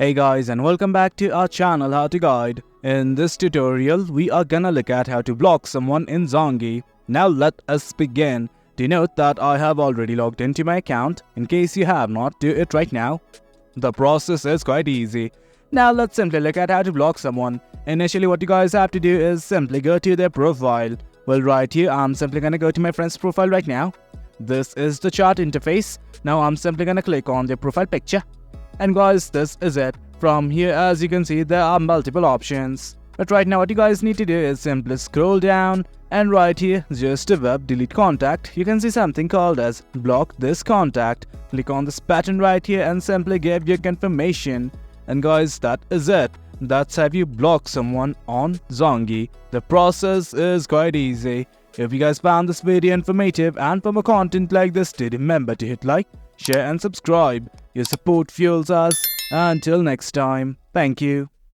Hey guys, and welcome back to our channel How to Guide. In this tutorial, we are gonna look at how to block someone in Zangi. Now let us begin. Do note that I have already logged into my account. In case you have not, do it right now. The process is quite easy. Now let's simply look at how to block someone. Initially, what you guys have to do is simply go to their profile. Well, right here, I'm simply gonna go to my friend's profile right now. This is the chat interface. Now I'm simply gonna click on their profile picture. And guys, this is it. From here, as you can see, there are multiple options. But right now what you guys need to do is simply scroll down, and right here, just above delete contact, you can see something called as block this contact. Click on this button right here and simply give your confirmation. And guys, that is it. That's how you block someone on Zangi. The process is quite easy. If you guys found this video informative and for more content like this, do remember to hit like, share and subscribe. Your support fuels us. Until next time, thank you.